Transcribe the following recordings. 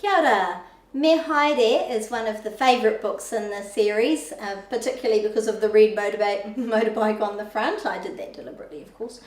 Kia ora. Me Haere is one of the favourite books in the series, particularly because of the red motorbike on the front. I did that deliberately, of course,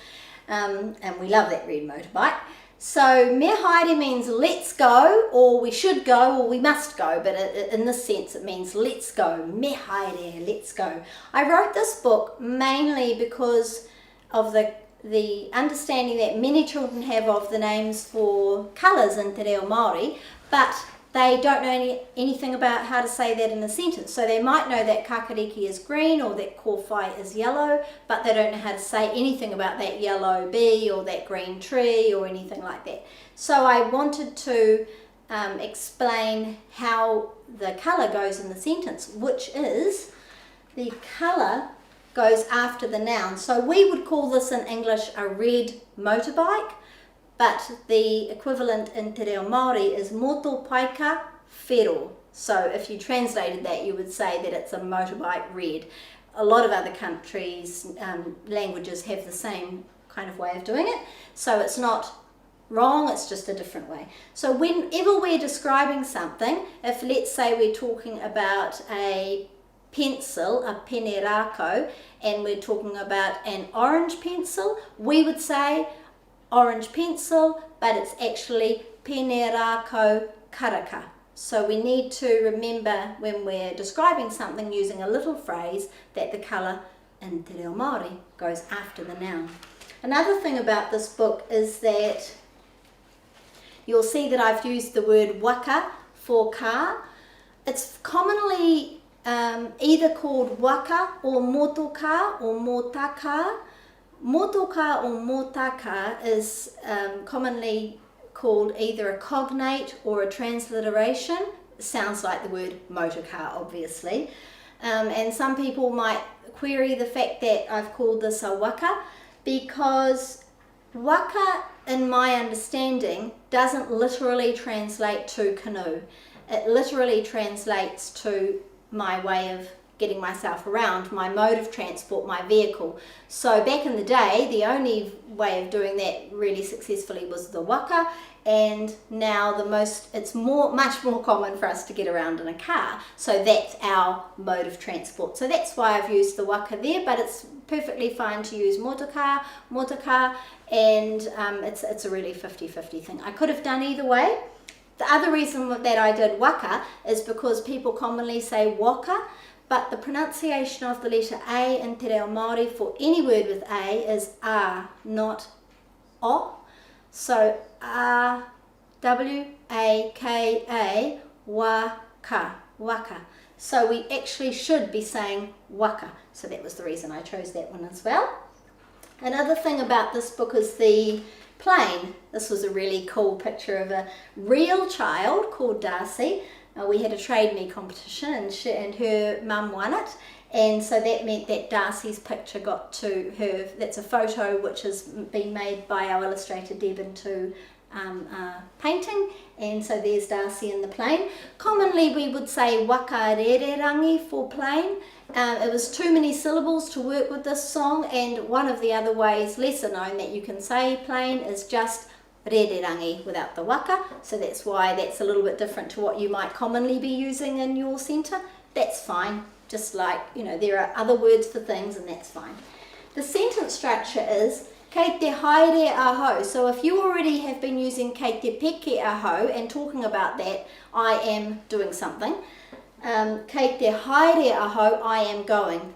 and we love that red motorbike. So me haere means let's go, or we should go, or we must go, but in this sense it means let's go. Me haere, let's go. I wrote this book mainly because of the understanding that many children have of the names for colours in Te Reo Māori, but they don't know anything about how to say that in a sentence. So they might know that kakariki is green or that kōwhai is yellow, but they don't know how to say anything about that yellow bee or that green tree or anything like that. So I wanted to explain how the colour goes in the sentence, which is the colour goes after the noun. So we would call this in English a red motorbike, but the equivalent in Te Reo Māori is moto paika whero. So if you translated that, you would say that it's a motorbike red. A lot of other countries, languages have the same kind of way of doing it. So it's not wrong, it's just a different way. So whenever we're describing something, if let's say we're talking about a pencil, a pene rako, and we're talking about an orange pencil, we would say orange pencil, but it's actually pene rako karaka. So we need to remember when we're describing something using a little phrase that the colour in Te Reo Māori goes after the noun. Another thing about this book is that you'll see that I've used the word waka for car. It's commonly either called waka or motoka or motaka. Motoka or motaka is commonly called either a cognate or a transliteration. Sounds like the word motorcar, obviously. And some people might query the fact that I've called this a waka, because waka, in my understanding, doesn't literally translate to canoe. It literally translates to my way of getting myself around, my mode of transport, my vehicle. So back in the day, the only way of doing that really successfully was the waka, and now it's much more common for us to get around in a car. So that's our mode of transport. So that's why I've used the waka there, but it's perfectly fine to use motoka, and it's a really 50-50 thing. I could have done either way. The other reason that I did waka is because people commonly say waka, but the pronunciation of the letter A in Te Reo Māori for any word with A is A, not O. So A, W-A-K-A, waka, waka. So we actually should be saying waka. So that was the reason I chose that one as well. Another thing about this book is the plane. This was a really cool picture of a real child called Darcy. We had a trade me competition and her mum won it, and so that meant that Darcy's picture got to her. That's a photo which has been made by our illustrator Deb into painting, and so there's Darcy in the plane. Commonly we would say waka rererangi for plane. It was too many syllables to work with this song, and one of the other ways, lesser known, that you can say plane is just rererangi without the waka, so that's why that's a little bit different to what you might commonly be using in your centre. That's fine, just like, you know, there are other words for things, and that's fine. The sentence structure is kei te haere aho. So if you already have been using kei te peke aho and talking about that, I am doing something. Kei te haere aho, I am going.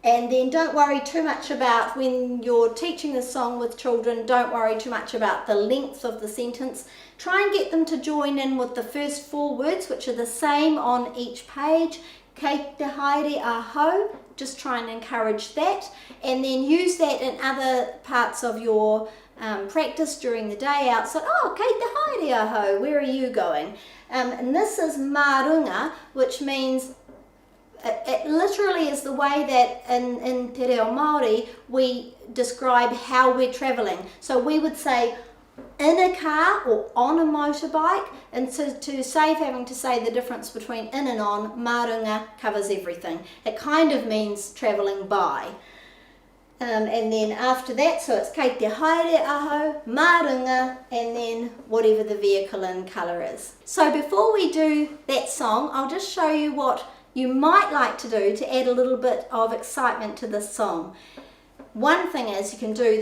And then don't worry too much about, when you're teaching the song with children, don't worry too much about the length of the sentence. Try and get them to join in with the first 4 words, which are the same on each page. Kei te haere aho, just try and encourage that. And then use that in other parts of your practice during the day outside. Oh, kei te haere aho, where are you going? And this is marunga, which means it literally is the way that in Te Reo Māori we describe how we're travelling. So we would say in a car or on a motorbike, and so to save having to say the difference between in and on, marunga covers everything. It kind of means travelling by. And then after that, so it's kei te haere aho, marunga, and then whatever the vehicle and colour is. So before we do that song, I'll just show you what you might like to do to add a little bit of excitement to this song. One thing is you can do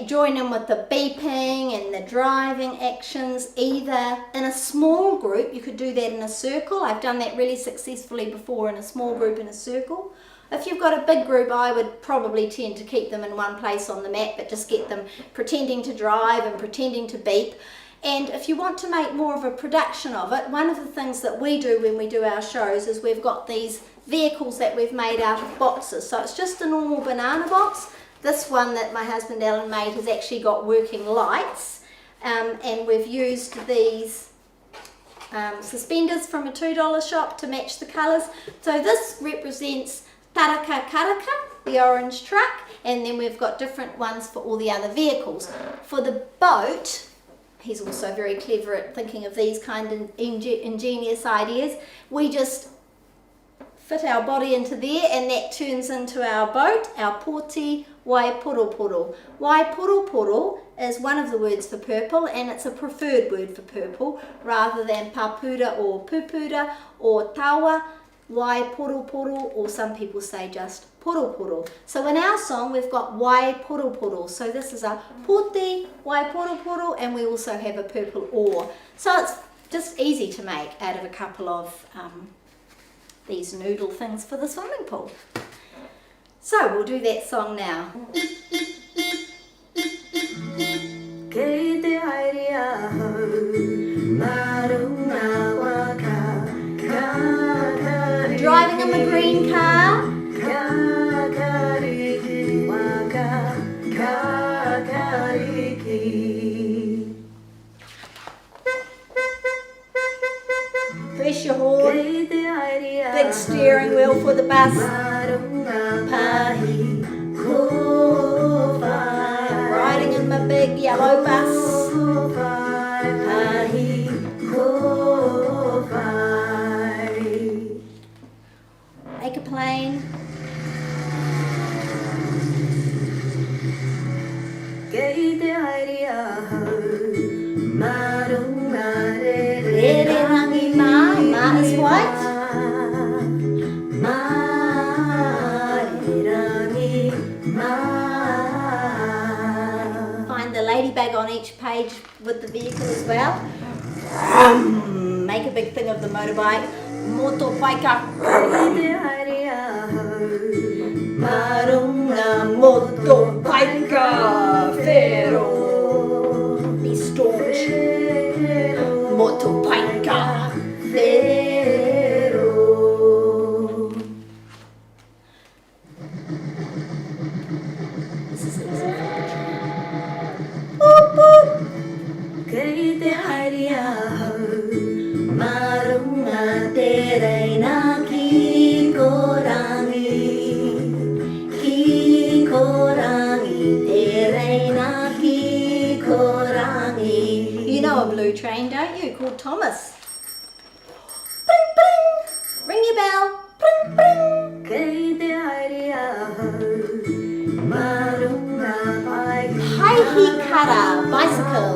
join in with the beeping and the driving actions either in a small group. You could do that in a circle. I've done that really successfully before in a small group in a circle. If you've got a big group, I would probably tend to keep them in one place on the mat, but just get them pretending to drive and pretending to beep. And if you want to make more of a production of it, one of the things that we do when we do our shows is we've got these vehicles that we've made out of boxes. So it's just a normal banana box. This one that my husband Alan made has actually got working lights, and we've used these suspenders from a $2 shop to match the colours. So this represents Taraka Karaka, the orange truck, and then we've got different ones for all the other vehicles. For the boat, he's also very clever at thinking of these kind of ingenious ideas. We just fit our body into there and that turns into our boat, our poti waiporoporo. Waiporoporo is one of the words for purple, and it's a preferred word for purple rather than papura or pupura or tawa. Waiporoporo, or some people say just poroporo. So in our song we've got waiporoporo. So this is a poti waiporoporo, and we also have a purple oar. So it's just easy to make out of a couple of these noodle things for the swimming pool. So we'll do that song now. Kei te haere aho, marunga waka, I'm driving in the green car. Kakariki waka, kakariki. Press your horn. Big steering wheel for the bus. I'm riding in my big yellow bus. Make a plane. Ma is white. Find the ladybug on each page with the vehicle as well. Make a big thing of the motorbike. Motopaika. Marunga motopaika fero. Be staunch. Motopaika fero. This is easy. Boop boop. Kei te haere aho, marunga te reina ki korangi. Ki korangi, te reina ki korangi. You know a blue train, don't you? Called Thomas. Bring, bring. Ring your bell. Bring, bring. Kei te haere aho, marunga pai. Haihi kara, bicycle.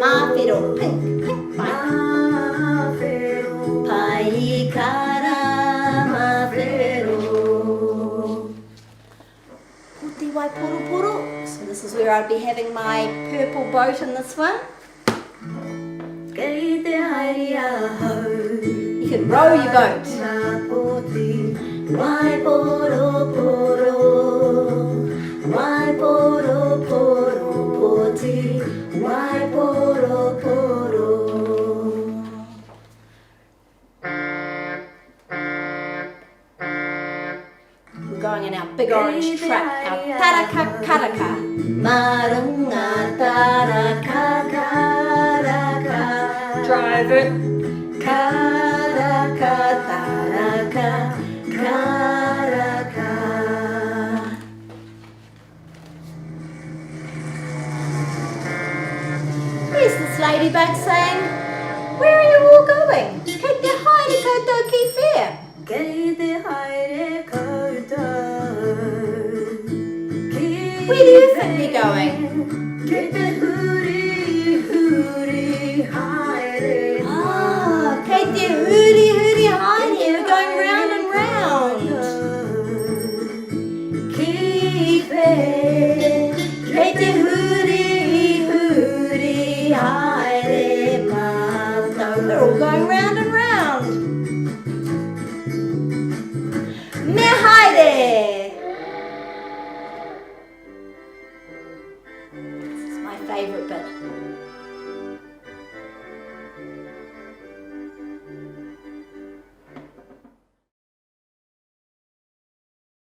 Mawhero, pink, pink bike. Pai kara, mawhero. Puti waiporoporo. So this is where I'd be having my purple boat in this one. You can row your boat. Waiporoporo, waiporoporo, poti, waiporoporo. We're going in our big orange truck, our taraka karaka. Marunga taraka karaka. Drive it. Karaka taraka karaka. Here's this ladybug saying, "Where are you all going? Kei te haere koutou ki whea." Kei te haere koutou ki won't be going. Ah, Kei te huri huri haere. We're going round and round. Kei te huri huri haere mātou. We're all going round and round. Me haere. This is my favourite bit.